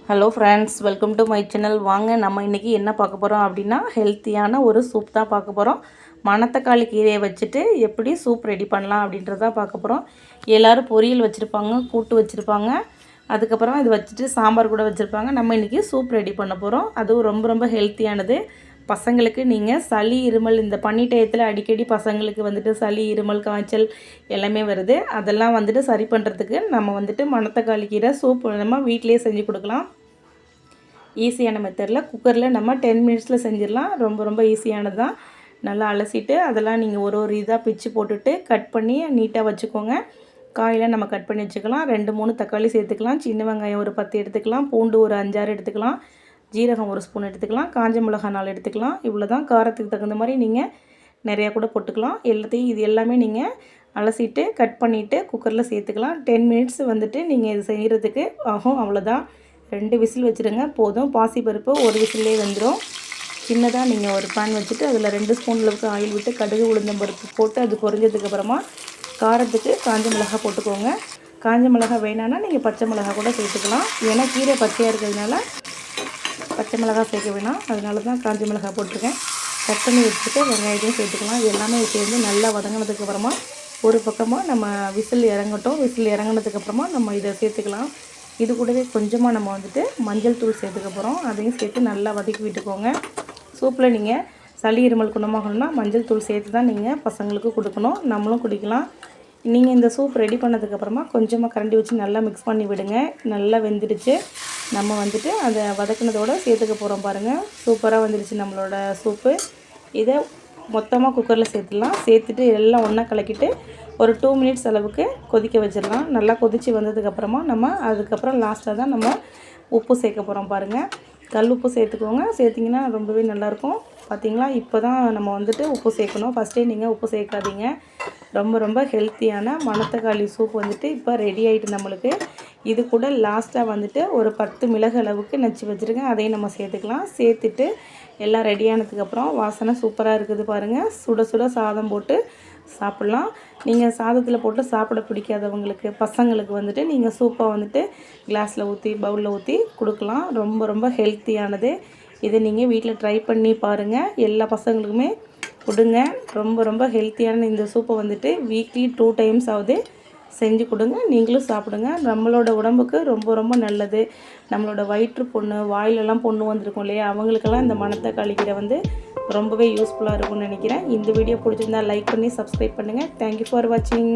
Hello friends, welcome to my channel. வாங்க நம்ம இன்றைக்கி என்ன பார்க்க போகிறோம் அப்படின்னா, ஹெல்த்தியான ஒரு சூப் தான் பார்க்க போகிறோம். மணத்தக்காளி கீரையை வச்சுட்டு எப்படி சூப் ரெடி பண்ணலாம் அப்படின்றத பார்க்க போகிறோம். எல்லோரும் பொரியல் வச்சுருப்பாங்க, கூட்டு வச்சுருப்பாங்க, அதுக்கப்புறம் இது வச்சுட்டு சாம்பார் கூட வச்சுருப்பாங்க. நம்ம இன்றைக்கி சூப் ரெடி பண்ண போகிறோம். அதுவும் ரொம்ப ரொம்ப ஹெல்த்தியானது. பசங்களுக்கு நீங்கள் சளி இருமல் இந்த பனி டயத்தில் அடிக்கடி பசங்களுக்கு வந்துட்டு சளி இருமல் காய்ச்சல் எல்லாமே வருது. அதெல்லாம் வந்துட்டு சரி பண்ணுறதுக்கு நம்ம வந்துட்டு மணத்தக்காளி கீரை சூப் நம்ம வீட்டிலே செஞ்சு கொடுக்கலாம். ஈஸியான மெத்தடில் குக்கரில் நம்ம 10 மினிட்ஸில் செஞ்சிடலாம். ரொம்ப ரொம்ப ஈஸியானது தான். நல்லா அலசிட்டு அதெல்லாம் நீங்கள் ஒரு இதாக பிச்சு போட்டுட்டு கட் பண்ணி நீட்டாக வச்சுக்கோங்க. காயெல்லாம் நம்ம கட் பண்ணி வச்சுக்கலாம். 2-3 தக்காளி சேர்த்துக்கலாம். சின்ன வெங்காயம் ஒரு 10 எடுத்துக்கலாம். பூண்டு ஒரு 5-6 எடுத்துக்கலாம். ஜீரகம் ஒரு ஸ்பூன் எடுத்துக்கலாம். காஞ்ச மிளகாய் 4 எடுத்துக்கலாம். இவ்வளோ தான். காரத்துக்கு தகுந்த மாதிரி நீங்கள் நிறையா கூட போட்டுக்கலாம். எல்லாத்தையும் இது எல்லாமே நீங்கள் அலசிட்டு கட் பண்ணிவிட்டு குக்கரில் சேர்த்துக்கலாம். 10 மினிட்ஸ் வந்துட்டு நீங்கள் இது செய்கிறதுக்கு ஆகும். அவ்வளோதான். 2 விசில் வச்சுருங்க போதும். பாசிப்பருப்பு ஒரு விசிலே வந்துடும். சின்னதாக நீங்கள் ஒரு பேன் வச்சுட்டு அதில் 2 ஸ்பூன் அளவுக்கு ஆயில் விட்டு கடுகு உளுந்தம்பருப்பு போட்டு அது பொரிஞ்சதுக்கப்புறமா காரத்துக்கு காஞ்ச மிளகாய் போட்டுக்கோங்க. காஞ்ச மிளகாய் வேணான்னா நீங்கள் பச்சை மிளகாய் கூட சேர்த்துக்கலாம். ஏன்னா கீரை பச்சையாக இருக்கிறதுனால பச்சை மிளகாய் சேர்க்க வேணாம். அதனால தான் காஞ்ச மிளகாய் போட்டிருக்கேன். கட் பண்ணி வச்சுட்டு வெங்காயத்தையும் சேர்த்துக்கலாம். எல்லாமே சேர்ந்து நல்லா வதங்கினதுக்கப்புறமா ஒரு பக்கமாக நம்ம விசில் இறங்கட்டும். விசில் இறங்கினதுக்கப்புறமா நம்ம இதை சேர்த்துக்கலாம். இது கூடவே கொஞ்சமாக நம்ம வந்துட்டு மஞ்சள் தூள் சேர்த்துக்க போகிறோம். அதையும் சேர்த்து நல்லா வதக்கி விட்டுக்கோங்க. சூப்பில் நீங்கள் சளி இருமல் குணமாகணும்னா மஞ்சள் தூள் சேர்த்து தான் நீங்கள் பசங்களுக்கு கொடுக்கணும். நம்மளும் குடிக்கலாம். நீங்கள் இந்த சூப் ரெடி பண்ணதுக்கப்புறமா கொஞ்சமாக கரண்டி வச்சு நல்லா மிக்ஸ் பண்ணி விடுங்க. நல்லா வெந்துடுச்சு. நம்ம வந்துட்டு அதை வதக்கினதோடு சேர்த்துக்க போகிறோம். பாருங்கள், சூப்பராக வந்துடுச்சு நம்மளோட சூப்பு. இதை மொத்தமாக குக்கரில் சேர்த்துடலாம். சேர்த்துட்டு எல்லாம் ஒன்றா கலக்கிட்டு ஒரு 2 மினிட்ஸ் அளவுக்கு கொதிக்க வச்சிடலாம். நல்லா கொதித்து வந்ததுக்கப்புறமா நம்ம அதுக்கப்புறம் லாஸ்ட்டாக தான் நம்ம உப்பு சேர்க்க போகிறோம். பாருங்கள், கல் உப்பு சேர்த்துக்கோங்க. சேர்த்திங்கன்னா ரொம்பவே நல்லாயிருக்கும். பார்த்திங்களா, இப்போ தான் நம்ம வந்துட்டு உப்பு சேர்க்கணும். ஃபஸ்ட்டே நீங்கள் உப்பு சேர்க்காதீங்க. ரொம்ப ரொம்ப ஹெல்த்தியான மணத்தக்காளி சூப் வந்துட்டு இப்போ ரெடி ஆகிட்டு நம்மளுக்கு. இது கூட லாஸ்ட்டாக வந்துட்டு ஒரு 10 மிளகு அளவுக்கு நச்சு வச்சுருக்கேன். அதையும் நம்ம சேர்த்துக்கலாம். சேர்த்துட்டு எல்லாம் ரெடியானதுக்கப்புறம் வாசனை சூப்பராக இருக்குது. பாருங்கள், சுட சுட சாதம் போட்டு சாப்பிட்லாம். நீங்கள் சாதத்தில் போட்டு சாப்பிட பிடிக்காதவங்களுக்கு பசங்களுக்கு வந்துட்டு நீங்கள் சூப்பை வந்துட்டு கிளாஸில் ஊற்றி பவுலில் ஊற்றி கொடுக்கலாம். ரொம்ப ரொம்ப ஹெல்த்தியானது. இதை நீங்கள் வீட்டில் ட்ரை பண்ணி பாருங்கள். எல்லா பசங்களுக்குமே கொடுங்க. ரொம்ப ரொம்ப ஹெல்த்தியான இந்த சூப்பை வந்துட்டு வீக்லி 2 டைம்ஸ் ஆகுது செஞ்சு கொடுங்க. நீங்களும் சாப்பிடுங்க. நம்மளோட உடம்புக்கு ரொம்ப ரொம்ப நல்லது. நம்மளோட வயிற்று புண்ணு, வாயிலெல்லாம் புண்ணு வந்திருக்கும் இல்லையா, அவங்களுக்கெல்லாம் இந்த மணத்தக்காளி கீரை வந்து ரொம்பவே யூஸ்ஃபுல்லாக இருக்கும்னு நினைக்கிறேன். இந்த வீடியோ பிடிச்சிருந்தா லைக் பண்ணி சப்ஸ்கிரைப் பண்ணுங்கள். தேங்க்யூ ஃபார் வாட்சிங்.